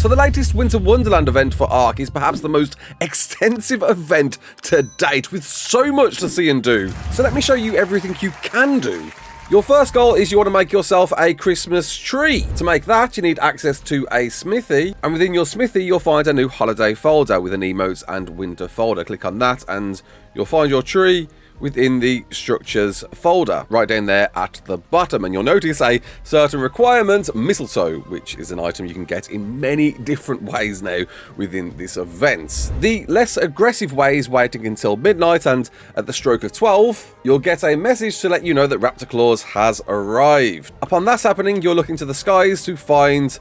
So the latest Winter Wonderland event for ARK is perhaps the most extensive event to date, with so much to see and do. So let me show you everything you can do. Your first goal is you want to make yourself a Christmas tree. To make that, you need access to a smithy, and within your smithy you'll find a new holiday folder with an emotes and winter folder. Click on that and you'll find your tree within the structures folder, right down there at the bottom, and you'll notice a certain requirement, mistletoe, which is an item you can get in many different ways now within this event. The less aggressive way is waiting until midnight, and at the stroke of 12, you'll get a message to let you know that Raptor Claus has arrived. Upon that happening, you're looking to the skies to find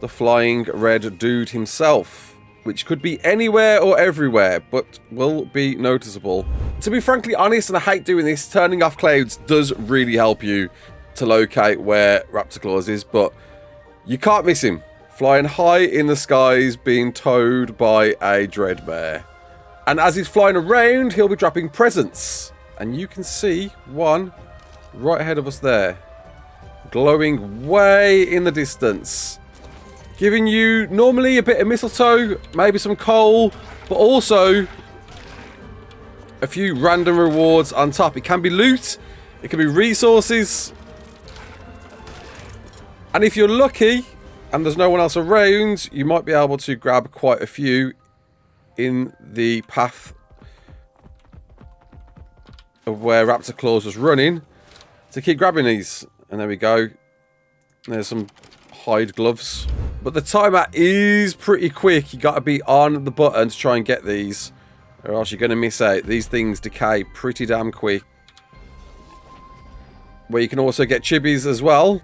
the flying red dude himself, which could be anywhere or everywhere, but will be noticeable. To be frankly honest, and I hate doing this, turning off clouds does really help you to locate where Raptor Claus is, but you can't miss him. Flying high in the skies, being towed by a dreadbear. And as he's flying around, he'll be dropping presents. And you can see one right ahead of us there, glowing way in the distance, giving you normally a bit of mistletoe, maybe some coal, but also a few random rewards on top. It can be loot, it can be resources, and if you're lucky and there's no one else around, you might be able to grab quite a few in the path of where Raptor Claus was running to keep grabbing these. And there we go. There's some hide gloves. But the timer is pretty quick. You got to be on the button to try and get these, or else you're going to miss out. These things decay pretty damn quick. Where you can also get chibis as well.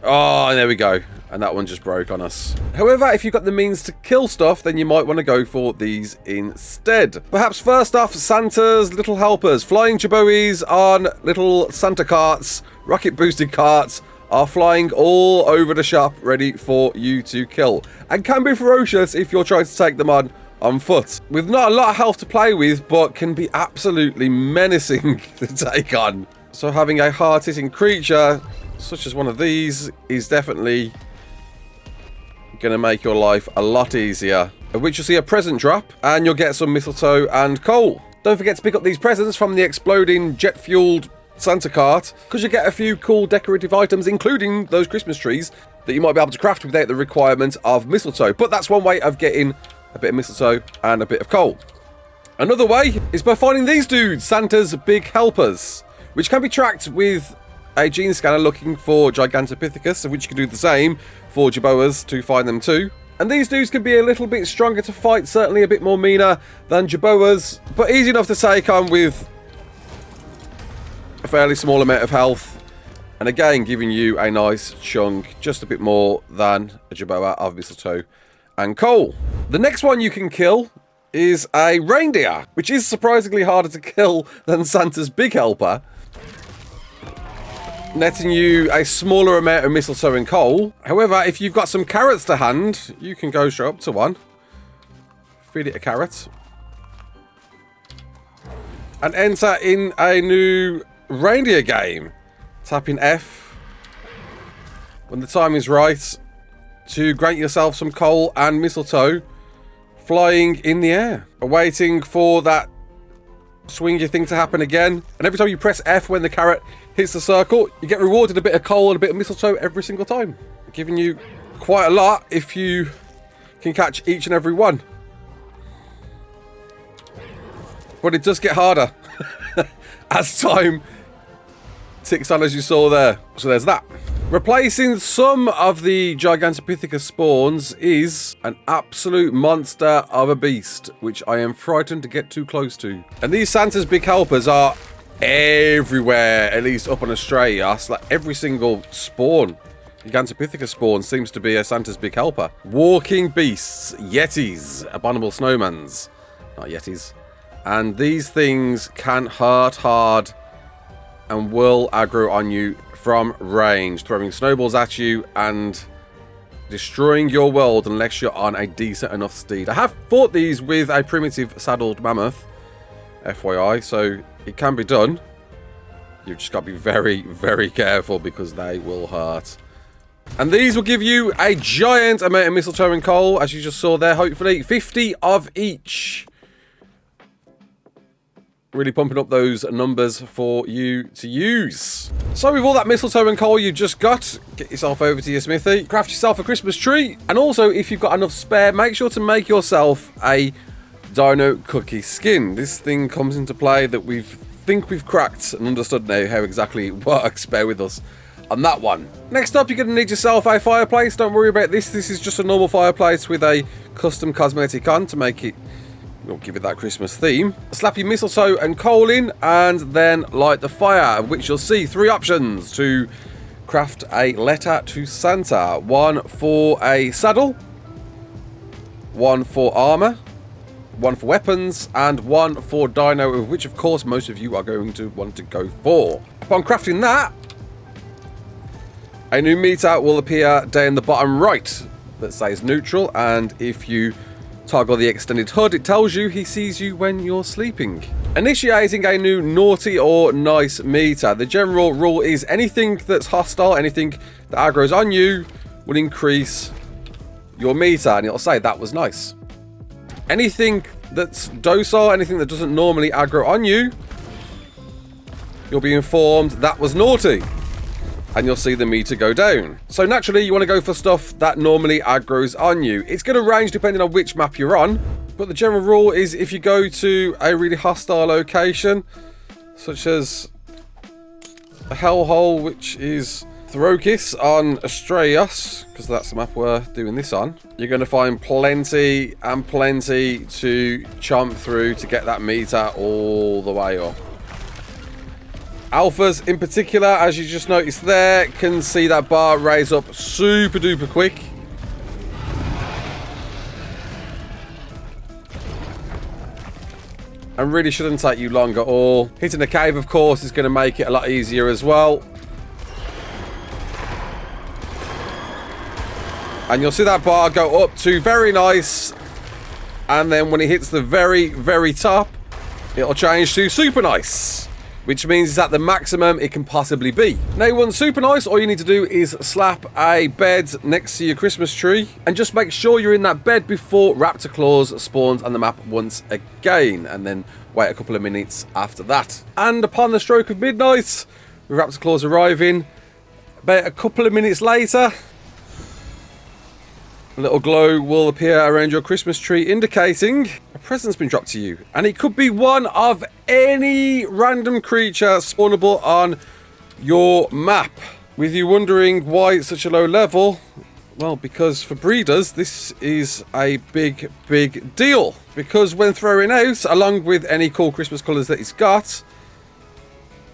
Oh, and there we go. And that one just broke on us. However, if you've got the means to kill stuff, then you might want to go for these instead. Perhaps first off, Santa's little helpers. Flying Jabois on little Santa carts, rocket boosted carts, are flying all over the shop, ready for you to kill, and can be ferocious if you're trying to take them on foot, with not a lot of health to play with, but can be absolutely menacing to take on. So having a hard-hitting creature such as one of these is definitely going to make your life a lot easier, of which you'll see a present drop, and you'll get some mistletoe and coal. Don't forget to pick up these presents from the exploding jet-fueled Santa cart, because you get a few cool decorative items, including those Christmas trees that you might be able to craft without the requirement of mistletoe. But that's one way of getting a bit of mistletoe and a bit of coal. Another way is by finding these dudes, Santa's big helpers, which can be tracked with a gene scanner looking for Gigantopithecus, of which you can do the same for Jaboas to find them too. And these dudes can be a little bit stronger to fight, certainly a bit more meaner than Jaboas, but easy enough to take on with a fairly small amount of health, and again giving you a nice chunk, just a bit more than a Jaboa, of mistletoe and coal. The next one you can kill is a reindeer, which is surprisingly harder to kill than Santa's big helper, netting you a smaller amount of mistletoe and coal. However, if you've got some carrots to hand, you can go straight up to one, feed it a carrot, and enter in a new reindeer game. Tapping F when the time is right to grant yourself some coal and mistletoe, flying in the air, awaiting for that swingy thing to happen again. And every time you press F when the carrot hits the circle, you get rewarded a bit of coal and a bit of mistletoe every single time, giving you quite a lot if you can catch each and every one. But it does get harder as time ticks on, as you saw there. So there's that. Replacing some of the Gigantopithecus spawns is an absolute monster of a beast, which I am frightened to get too close to. And these Santa's big helpers are everywhere, at least up on Australia. So like every single spawn, Gigantopithecus spawn, seems to be a Santa's big helper. Walking beasts, Yetis, abominable snowmans, not Yetis. And these things can hurt hard and will aggro on you from range, throwing snowballs at you and destroying your world unless you're on a decent enough steed. I have fought these with a primitive saddled mammoth, FYI, so it can be done. You've just got to be very, very careful because they will hurt And these will give you a giant amount of mistletoe and coal, as you just saw there, hopefully. 50 of each. Really pumping up those numbers for you to use. So with all that mistletoe and coal you just got, get yourself over to your smithy, craft yourself a Christmas tree, and also if you've got enough spare, make sure to make yourself a Dino cookie skin. This thing comes into play that we've cracked and understood now how exactly it works. Bear with us on that one. Next up, you're going to need yourself a fireplace. Don't worry about this. This is just a normal fireplace with a custom cosmetic on to make it, we'll give it that Christmas theme. Slap your mistletoe and coal in and then light the fire, of which you'll see 3 options to craft a letter to Santa. One for a saddle, one for armor, one for weapons, and one for Dino, of which of course most of you are going to want to go for. Upon crafting that, a new meter will appear down the bottom right that says neutral, and if you toggle the extended HUD, it tells you he sees you when you're sleeping. Initiating a new naughty or nice meter. The general rule is anything that's hostile, anything that aggroes on you, will increase your meter, and it'll say that was nice. Anything that's docile, anything that doesn't normally aggro on you, you'll be informed that was naughty, and you'll see the meter go down. So naturally you want to go for stuff that normally aggroes on you. It's going to range depending on which map you're on, but the general rule is if you go to a really hostile location, such as a hellhole, which is Throkis on Astraios, because that's the map we're doing this on, you're going to find plenty and plenty to chomp through to get that meter all the way up. Alphas in particular, as you just noticed there, can see that bar raise up super duper quick. And really shouldn't take you long at all. Hitting a cave, of course, is going to make it a lot easier as well. And you'll see that bar go up to very nice. And then when it hits the very, very top, it'll change to super nice, which means it's at the maximum it can possibly be. Now, once super nice, all you need to do is slap a bed next to your Christmas tree and just make sure you're in that bed before Raptor Claus spawns on the map once again, and then wait a couple of minutes after that. And upon the stroke of midnight, with Raptor Claus arriving, about a couple of minutes later, a little glow will appear around your Christmas tree, indicating a present's been dropped to you. And it could be one of any random creature spawnable on your map. With you wondering why it's such a low level, well, because for breeders, this is a big, big deal. Because when throwing out, along with any cool Christmas colours that it's got,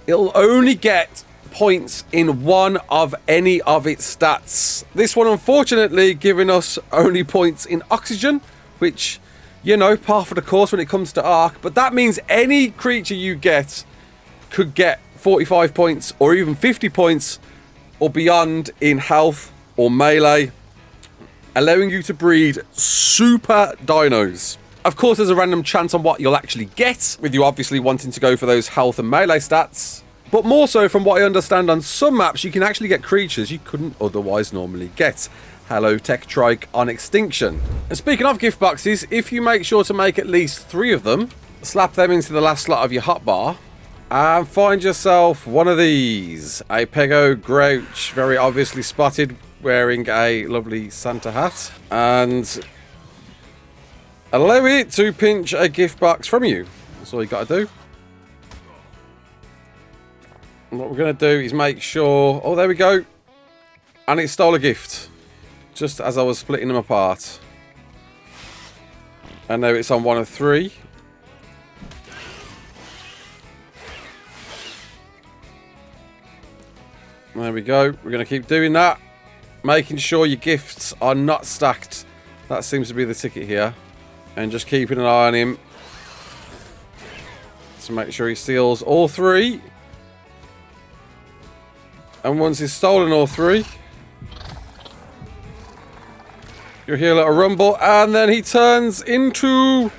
it'll only get points in one of any of its stats. This one, unfortunately, giving us only points in oxygen, which, you know, par for the course when it comes to ARK, but that means any creature you get could get 45 points or even 50 points or beyond in health or melee, allowing you to breed super dinos. Of course, there's a random chance on what you'll actually get, with you obviously wanting to go for those health and melee stats. But more so, from what I understand, on some maps you can actually get creatures you couldn't otherwise normally get. Hello Tech Trike on Extinction. And speaking of gift boxes, if you make sure to make at least 3 of them, slap them into the last slot of your hotbar, and find yourself one of these. A Pego Grouch, very obviously spotted, wearing a lovely Santa hat, and allow it to pinch a gift box from you. That's all you got to do. And what we're going to do is make sure... Oh, there we go. And it stole a gift, just as I was splitting them apart. And now it's on one of 3. There we go. We're going to keep doing that. Making sure your gifts are not stacked. That seems to be the ticket here. And just keeping an eye on him to make sure he steals all 3. And once he's stolen all 3, you'll hear a little rumble, and then he turns into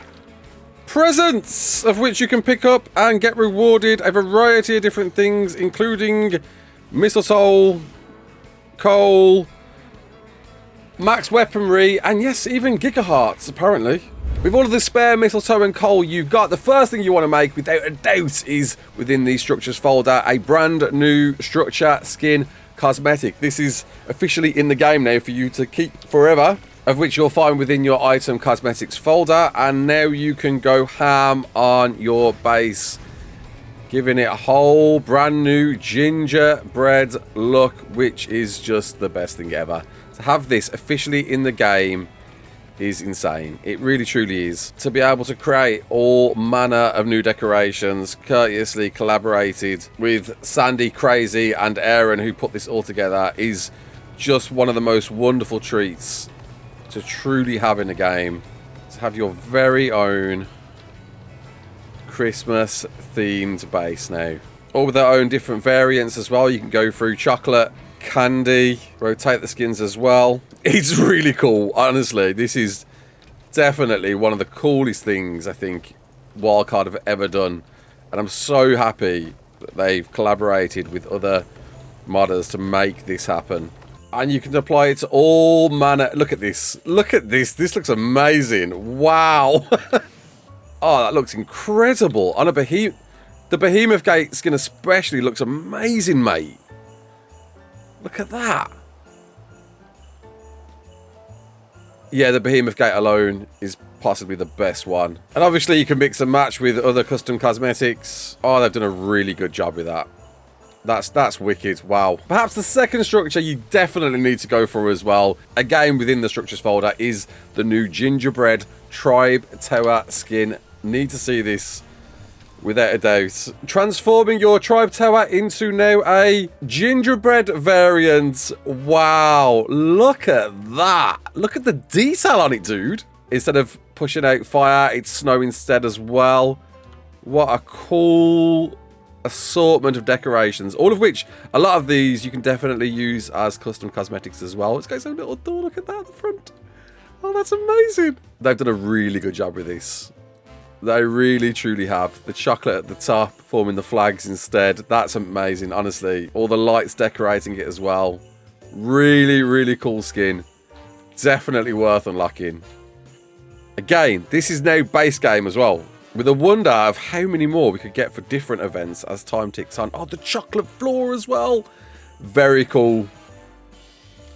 presents, of which you can pick up and get rewarded a variety of different things, including mistletoe, coal, max weaponry, and yes, even gigahearts, apparently. With all of the spare mistletoe and coal you've got, the first thing you want to make, without a doubt, is within the structures folder, a brand new structure skin cosmetic. This is officially in the game now for you to keep forever, of which you'll find within your item cosmetics folder, and now you can go ham on your base, giving it a whole brand new gingerbread look, which is just the best thing ever. To have this officially in the game is insane. It really truly is. To be able to create all manner of new decorations, courteously collaborated with Sandy, Crazy and Aaron, who put this all together, is just one of the most wonderful treats to truly have in a game. To have your very own Christmas themed base now, all with their own different variants as well. You can go through chocolate, candy, rotate the skins as well. It's really cool, honestly. This is definitely one of the coolest things I think Wildcard have ever done, and I'm so happy that they've collaborated with other modders to make this happen. And you can apply it to all manner. Look at this, this looks amazing. Wow. Oh, that looks incredible. On a behemoth, the Behemoth Gate skin especially looks amazing, mate. Look at that. Yeah, the Behemoth Gate alone is possibly the best one. And obviously you can mix and match with other custom cosmetics. Oh, they've done a really good job with that. That's wicked. Wow. Perhaps the second structure you definitely need to go for as well, again within the structures folder, is the new gingerbread tribe tower skin. Need to see this without a doubt. Transforming your tribe tower into now a gingerbread variant. Wow, look at that. Look at the detail on it, dude. Instead of pushing out fire, it's snow instead as well. What a cool assortment of decorations, all of which, a lot of these you can definitely use as custom cosmetics as well. It's got its own little door. Look at that at the front. Oh, that's amazing. They've done a really good job with this. They really truly have. The chocolate at the top forming the flags instead. That's amazing, honestly. All the lights decorating it as well. Really, really cool skin. Definitely worth unlocking. Again, this is now base game as well, with a wonder of how many more we could get for different events as time ticks on. Oh, the chocolate floor as well. Very cool.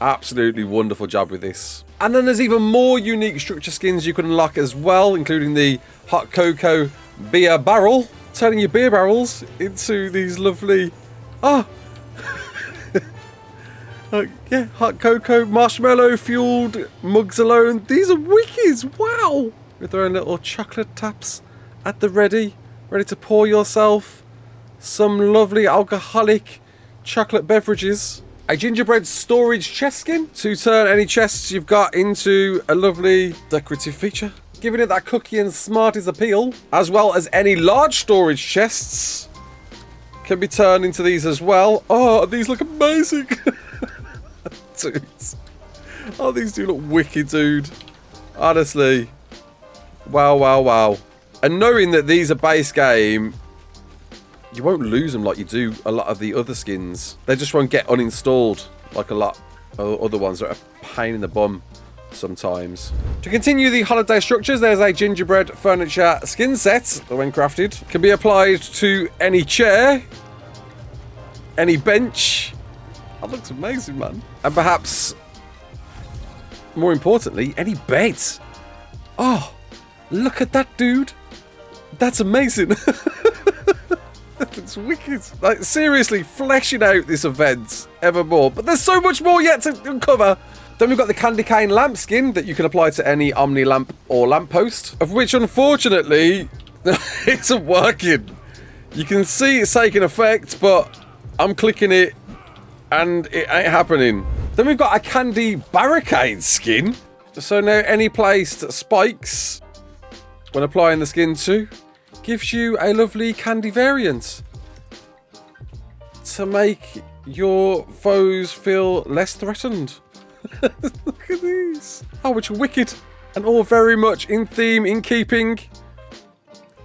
Absolutely wonderful job with this. And then there's even more unique structure skins you can unlock as well, including the hot cocoa beer barrel, turning your beer barrels into these lovely, yeah, hot cocoa marshmallow fueled mugs alone. These are wicked. Wow, with their own little chocolate taps at the ready to pour yourself some lovely alcoholic chocolate beverages. A gingerbread storage chest skin to turn any chests you've got into a lovely decorative feature, giving it that cookie and Smarties appeal, as well as any large storage chests can be turned into these as well. Oh, these look amazing. Dude. Oh, these do look wicked, dude. Honestly. Wow, wow, wow. And knowing that these are base game, you won't lose them like you do a lot of the other skins. They just won't get uninstalled like a lot of other ones that are a pain in the bum sometimes. To continue the holiday structures, there's a gingerbread furniture skin set that, when crafted, can be applied to any chair, any bench. That looks amazing, man. And perhaps, more importantly, any bed. Oh, look at that, dude. That's amazing. That looks wicked. Like, seriously, fleshing out this event ever more. But there's so much more yet to uncover. Then we've got the candy cane lamp skin that you can apply to any Omni lamp or lamppost, of which, unfortunately, isn't working. You can see it's taking effect, but I'm clicking it and it ain't happening. Then we've got a candy barricade skin. So now any placed spikes, when applying the skin to, gives you a lovely candy variant to make your foes feel less threatened. Look at these. Oh, which are wicked and all very much in theme, in keeping.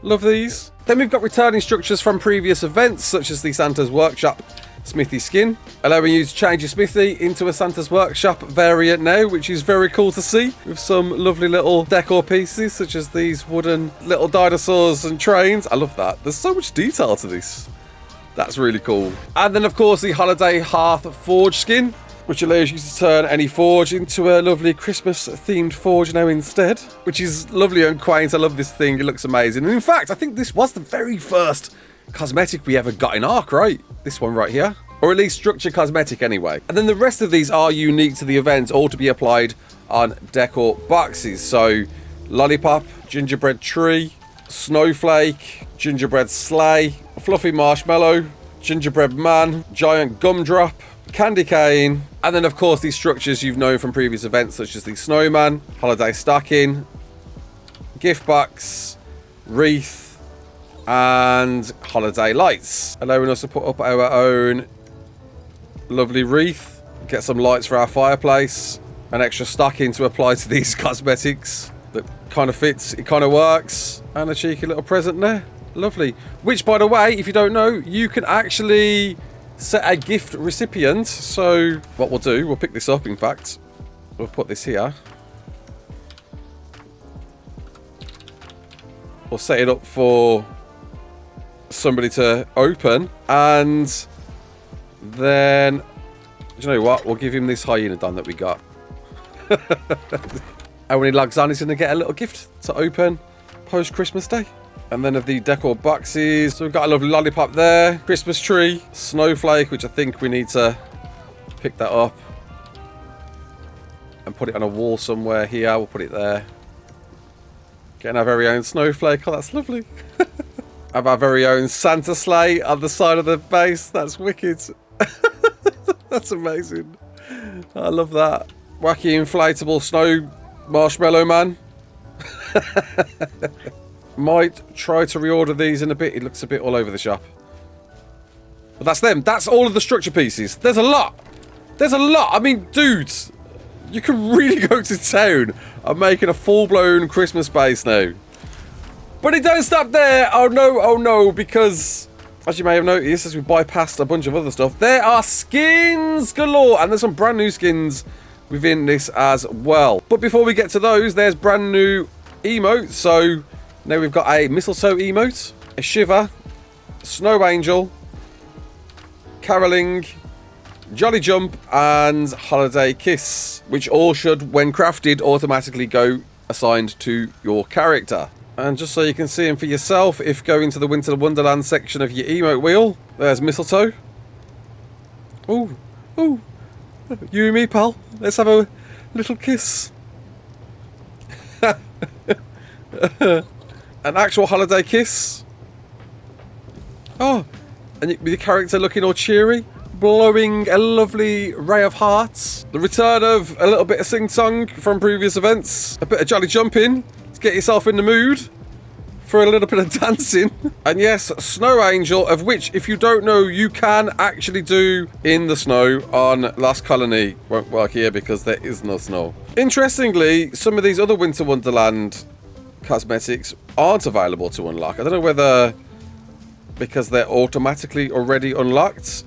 Love these. Then we've got returning structures from previous events, such as the Santa's Workshop smithy skin, allowing you to change your smithy into a Santa's Workshop variant now, which is very cool to see, with some lovely little decor pieces such as these wooden little dinosaurs and trains. I love that. There's so much detail to this. That's really cool. And then of course the Holiday Hearth Forge skin, which allows you to turn any forge into a lovely Christmas themed forge now instead, which is lovely and quaint. I love this thing. It looks amazing. And in fact, I think this was the very first cosmetic we ever got in ARK, right? This one right here. Or at least structure cosmetic anyway. And then the rest of these are unique to the event, all to be applied on decor boxes. So lollipop, gingerbread tree, snowflake, gingerbread sleigh, fluffy marshmallow, gingerbread man, giant gumdrop, candy cane, and then of course these structures you've known from previous events such as the snowman, holiday stocking, gift box, wreath, and holiday lights, allowing us to put up our own lovely wreath, get some lights for our fireplace, an extra stocking to apply to these cosmetics that kind of fits, it kind of works, and a cheeky little present there. Lovely. Which, by the way, if you don't know, you can actually set a gift recipient. So what we'll do, we'll pick this up, in fact. We'll put this here. We'll set it up for somebody to open. And then, do you know what? We'll give him this hyena done that we got. And when he logs on, he's going to get a little gift to open post-Christmas Day. And then of the decor boxes, so we've got a lovely lollipop there, Christmas tree, snowflake, which I think we need to pick that up and put it on a wall somewhere here. We'll put it there. Getting our very own snowflake. Oh, that's lovely. Have our very own Santa sleigh on the side of the base. That's wicked. That's amazing. I love that. Wacky inflatable snow marshmallow man. Might try to reorder these in a bit. It looks a bit all over the shop. But that's them. That's all of the structure pieces. There's a lot. There's a lot. I mean, dudes, you can really go to town on making a full-blown Christmas base now. But it don't stop there. Oh no, because as you may have noticed, as we bypassed a bunch of other stuff, there are skins galore. And there's some brand new skins within this as well. But before we get to those, there's brand new emotes. So now we've got a mistletoe emote, a shiver, snow angel, caroling, jolly jump, and holiday kiss, which all should, when crafted, automatically go assigned to your character. And just so you can see them for yourself, if going to the Winter Wonderland section of your emote wheel, there's mistletoe. Ooh, ooh, you and me, pal. Let's have a little kiss. An actual holiday kiss. Oh, and with your character looking all cheery, blowing a lovely ray of hearts. The return of a little bit of sing-song from previous events. A bit of jolly jumping to get yourself in the mood for a little bit of dancing. And yes, Snow Angel, of which, if you don't know, you can actually do in the snow on Last Colony. Won't work here because there is no snow. Interestingly, some of these other Winter Wonderland cosmetics aren't available to unlock. I don't know whether because they're automatically already unlocked,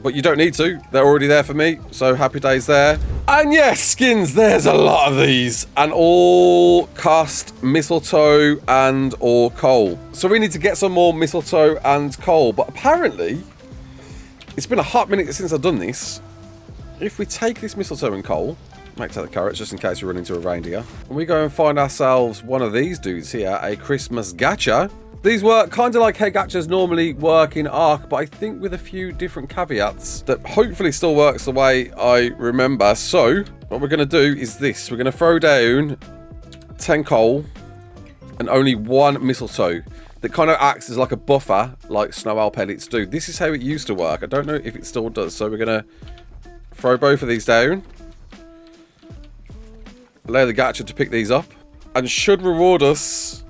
but you don't need to. They're already there for me, so happy days there. And yes, skins, there's a lot of these, and all cost mistletoe and or coal. So we need to get some more mistletoe and coal, but apparently it's been a hot minute since I've done this. If we take this mistletoe and coal, might take the carrots just in case we run into a reindeer, and we go and find ourselves one of these dudes here, a Christmas gacha. These work kind of like how gachas normally work in ARK, but I think with a few different caveats that hopefully still works the way I remember. So what we're going to do is this. We're going to throw down 10 coal and only 1 mistletoe. That kind of acts as like a buffer, like snow owl pellets do. This is how it used to work. I don't know if it still does. So we're going to throw both of these down. Allow the gacha to pick these up, and should reward us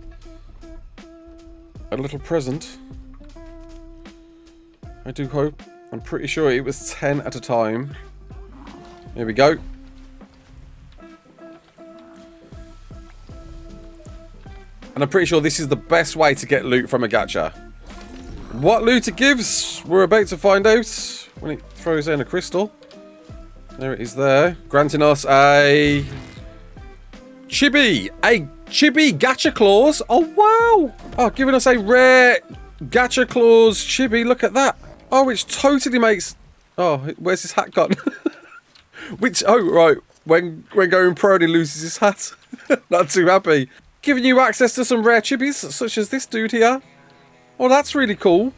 a little present. I do hope. I'm pretty sure it was 10 at a time. Here we go. And I'm pretty sure this is the best way to get loot from a gacha. What loot it gives, we're about to find out when it throws in a crystal. There it is there. Granting us a chibi. A chibi Gacha Claus. Oh, wow. Oh, giving us a rare Gacha Claus chibi. Look at that. Oh, which totally makes... Oh, where's his hat gone? Which... Oh, right. When going pro, he loses his hat. Not too happy. Giving you access to some rare chibis, such as this dude here. Oh, that's really cool.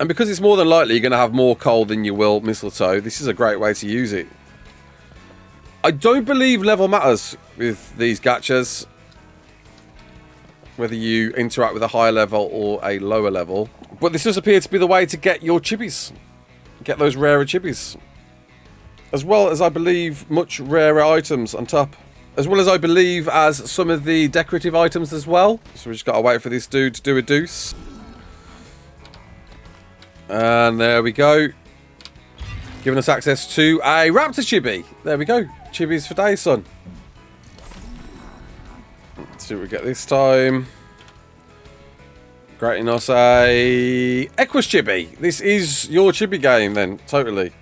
And because it's more than likely you're going to have more coal than you will mistletoe, this is a great way to use it. I don't believe level matters with these gachas. Whether you interact with a higher level or a lower level. But this does appear to be the way to get your chibis. Get those rarer chibis. As well as, I believe, much rarer items on top. As well as, I believe, as some of the decorative items as well. So we just got to wait for this dude to do a deuce. And there we go. Giving us access to a Raptor chibi. There we go. Chibis for days, son. Let's see what we get this time. Granting us a Equus chibi. This is your chibi game then, totally.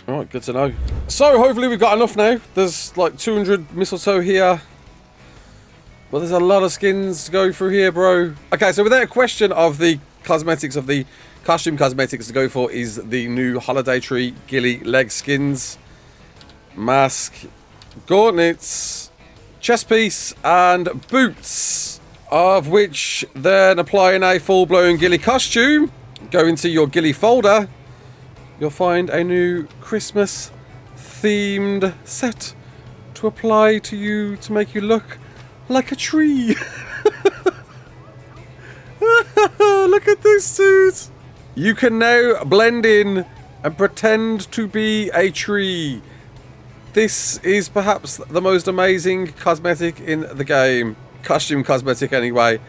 Alright, good to know. So, hopefully we've got enough now. There's like 200 mistletoe here. But there's a lot of skins to go through here, bro. Okay, so without a question of the cosmetics, of the costume cosmetics to go for is the new Holiday Tree Ghillie leg skins. Mask, gauntlets, chest piece, and boots. Of which, then applying a full-blown Ghillie costume, go into your Ghillie folder. You'll find a new Christmas themed set to apply to you to make you look like a tree. Look at this, dude. You can now blend in and pretend to be a tree. This is perhaps the most amazing cosmetic in the game. Costume cosmetic, anyway.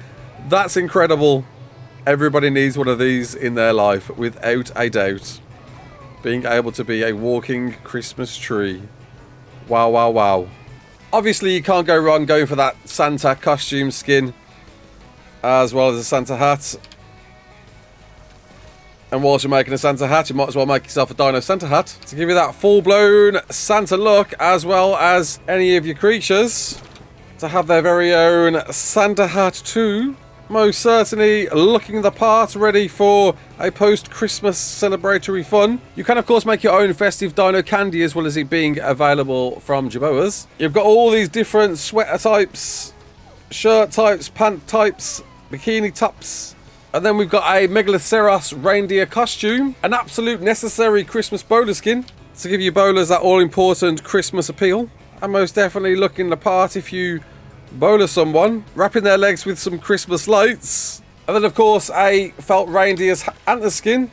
That's incredible. Everybody needs one of these in their life, without a doubt. Being able to be a walking Christmas tree. Wow, wow, wow. Obviously, you can't go wrong going for that Santa costume skin, as well as a Santa hat. And whilst you're making a Santa hat, you might as well make yourself a Dino Santa hat to give you that full-blown Santa look, as well as any of your creatures to have their very own Santa hat too. Most certainly looking the part, ready for a post-Christmas celebratory fun. You can, of course, make your own festive dino candy, as well as it being available from Jerboas. You've got all these different sweater types, shirt types, pant types, bikini tops. And then we've got a Megaloceros reindeer costume. An absolute necessary Christmas bowler skin to give you bowlers that all-important Christmas appeal. And most definitely looking the part if you bowler someone, wrapping their legs with some Christmas lights. And then, of course, a felt reindeer's antler skin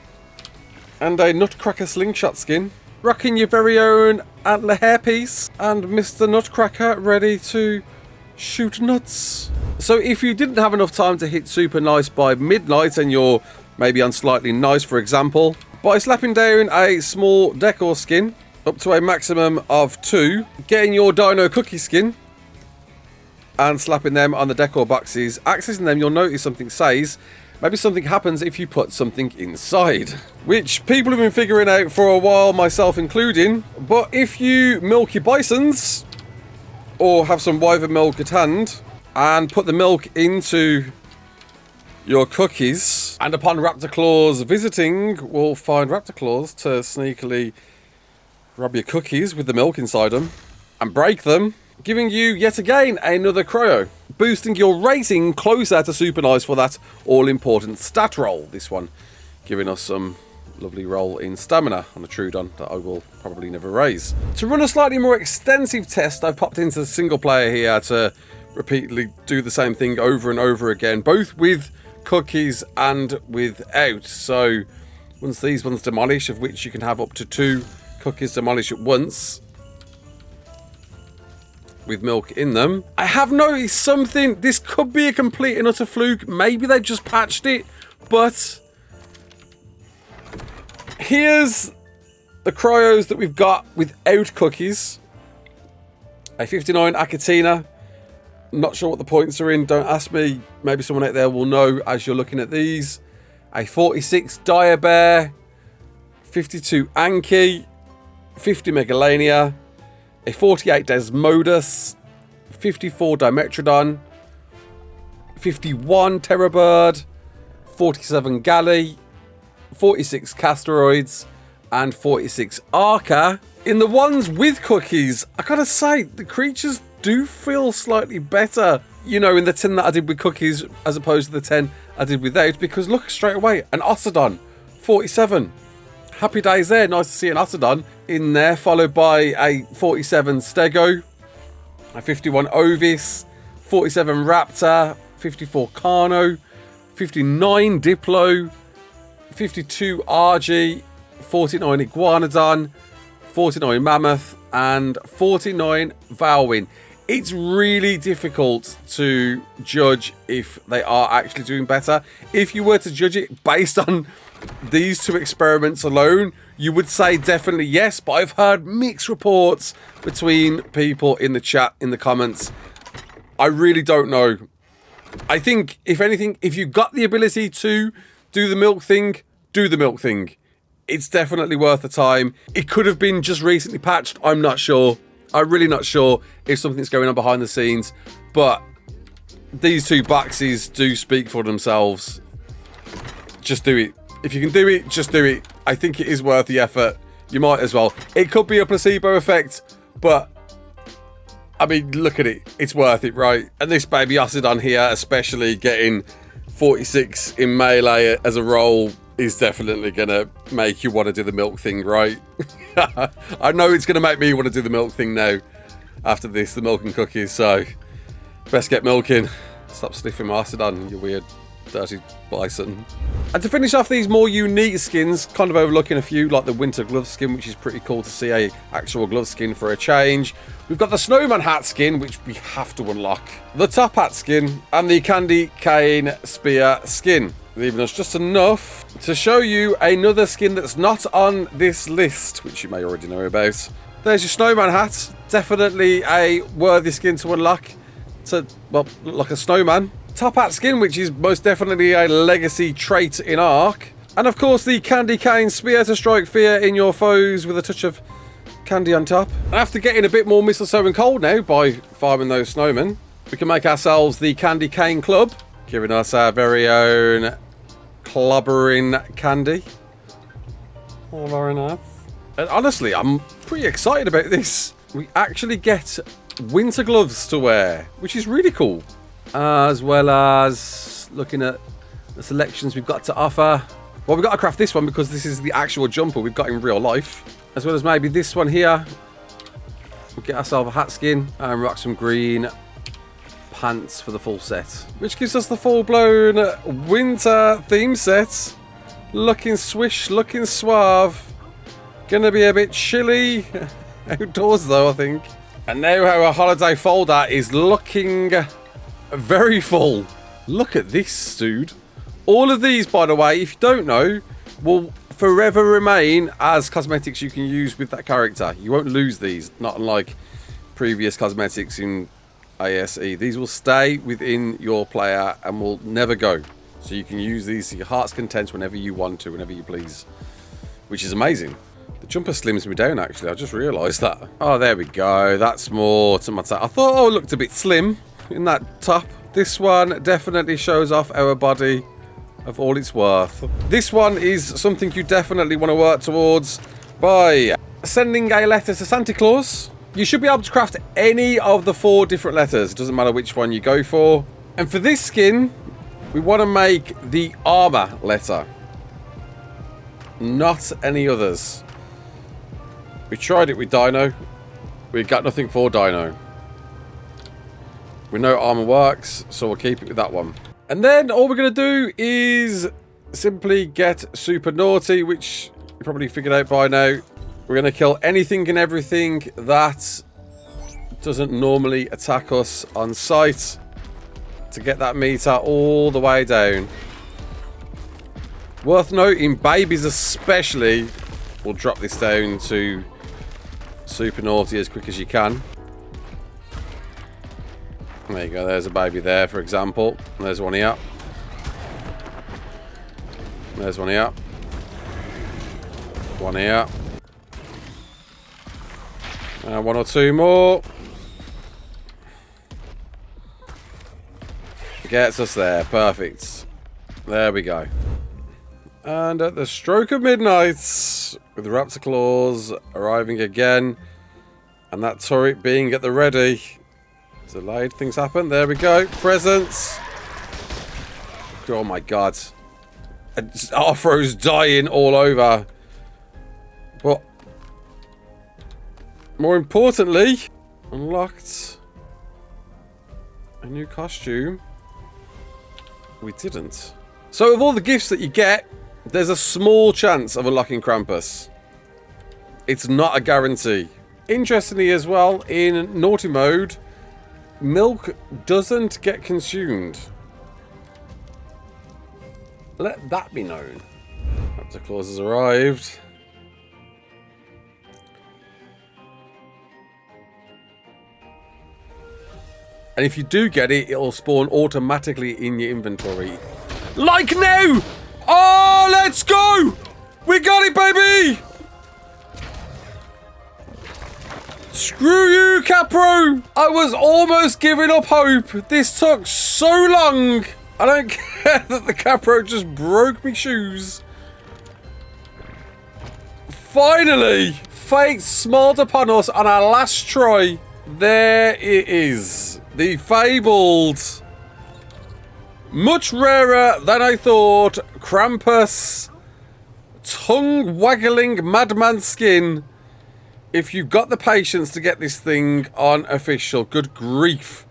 and a Nutcracker slingshot skin. Rocking your very own antler hairpiece and Mr. Nutcracker ready to shoot nuts. So if you didn't have enough time to hit super nice by midnight and you're maybe on slightly nice, for example, by slapping down a small decor skin up to a maximum of 2, getting your dino cookie skin and slapping them on the decor boxes, accessing them, you'll notice something says, maybe something happens if you put something inside. Which people have been figuring out for a while, myself including. But if you milk your bisons, or have some wyvern milk at hand, and put the milk into your cookies, and upon Raptor Claus visiting, we'll find Raptor Claus to sneakily rub your cookies with the milk inside them, and break them, giving you, yet again, another cryo. Boosting your rating closer to super nice for that all-important stat roll. This one giving us some lovely roll in stamina on a Trudon that I will probably never raise. To run a slightly more extensive test, I've popped into single player here to repeatedly do the same thing over and over again, both with cookies and without. So once these ones demolish, of which you can have up to 2 cookies demolish at once, with milk in them. I have noticed something. This could be a complete and utter fluke. Maybe they've just patched it, but here's the cryos that we've got without cookies. A 59 Achatina, Not sure what the points are in. Don't ask me. Maybe someone out there will know as you're looking at these. A 46 Dire Bear, 52 Anki, 50 Megalania, a 48 Desmodus, 54 Dimetrodon, 51 Terrorbird, 47 Galley, 46 Casteroids, and 46 Arca. In the ones with cookies, I gotta say, the creatures do feel slightly better, you know, in the 10 that I did with cookies as opposed to the 10 I did without, because look straight away, an Ossodon, 47. Happy days there, nice to see an Ossodon in there, followed by a 47 Stego, a 51 Ovis, 47 Raptor, 54 Carno, 59 Diplo, 52 RG, 49 Iguanodon, 49 Mammoth, and 49 Valwyn. It's really difficult to judge if they are actually doing better. If you were to judge it based on these two experiments alone, you would say definitely yes, but I've heard mixed reports between people in the chat, in the comments. I really don't know. I think, if anything, if you got the ability to do the milk thing, do the milk thing. It's definitely worth the time. It could have been just recently patched. I'm not sure. I'm really not sure if something's going on behind the scenes. But these two boxes do speak for themselves. Just do it. If you can do it, just do it. I think it is worth the effort. You might as well. It could be a placebo effect, but I mean, look at it. It's worth it, right? And this baby Ossodon here, especially getting 46 in melee as a roll, is definitely gonna make you want to do the milk thing, right? I know it's gonna make me want to do the milk thing now after this, the milk and cookies, so best get milking. Stop sniffing my Ossodon, you weird dirty bison. And to finish off these more unique skins, kind of overlooking a few, like the winter glove skin, which is pretty cool to see a actual glove skin for a change. We've got the snowman hat skin, which we have to unlock, the top hat skin, and the candy cane spear skin, leaving us just enough to show you another skin that's not on this list, which you may already know about. There's your snowman hat. Definitely a worthy skin to unlock. To, well, look like a snowman. Top hat skin, which is most definitely a legacy trait in ARK. And of course the candy cane spear to strike fear in your foes with a touch of candy on top. And after getting a bit more mistletoe and cold now by farming those snowmen, we can make ourselves the candy cane club, giving us our very own clobbering candy. Oh, very nice. And honestly, I'm pretty excited about this. We actually get winter gloves to wear, which is really cool. As well as looking at the selections we've got to offer. Well, we've got to craft this one because this is the actual jumper we've got in real life. As well as maybe this one here. We'll get ourselves a hat skin and rock some green pants for the full set, which gives us the full-blown winter theme set. Looking swish, looking suave. Gonna be a bit chilly outdoors though, I think. And now our holiday folder is looking very full. Look at this, dude. All of these, by the way, if you don't know, will forever remain as cosmetics you can use with that character. You won't lose these, not unlike previous cosmetics in ASE. These will stay within your player and will never go. So you can use these to your heart's content whenever you want to, whenever you please. Which is amazing. The jumper slims me down, actually. I just realised that. Oh, there we go. That's more to my tail. I thought, oh, it looked a bit slim in that top. This one definitely shows off our body of all it's worth. This one is something you definitely want to work towards by sending a letter to Santa Claus. You should be able to craft any of the 4 different letters. It doesn't matter which one you go for. And for this skin, we want to make the armor letter, not any others. We tried it with Dino. We got nothing for Dino. We know armor works, so we'll keep it with that one. And then all we're going to do is simply get super naughty, which you probably figured out by now. We're going to kill anything and everything that doesn't normally attack us on sight to get that meter all the way down. Worth noting, babies especially will drop this down to super naughty as quick as you can. There you go, there's a baby there, for example. There's one here. There's one here. One here. And one or two more. Gets us there. Perfect. There we go. And at the stroke of midnight, with Raptor Claus arriving again, and that turret being at the ready. Delayed things happen. There we go. Presents. Oh my god. Afro's dying all over. But more importantly, unlocked a new costume. We didn't. So of all the gifts that you get, there's a small chance of unlocking Krampus. It's not a guarantee. Interestingly as well, in naughty mode, milk doesn't get consumed. Let that be known. Raptor Claus has arrived. And if you do get it, it'll spawn automatically in your inventory. Like now! Oh, let's go! We got it, baby! Screw you, Capro! I was almost giving up hope. This took so long. I don't care that the Capro just broke me shoes. Finally! Fate smiled upon us on our last try. There it is. The fabled, much rarer than I thought, Krampus tongue-waggling madman skin. If you've got the patience to get this thing on official, good grief.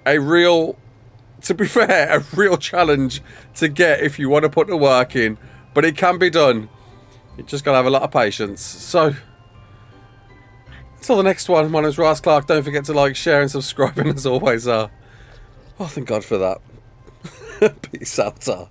A real, to be fair, a real challenge to get if you want to put the work in. But it can be done. You just got to have a lot of patience. So, until the next one, my name's Raasclark. Don't forget to like, share and subscribe, and as always, oh, thank God for that. Peace out.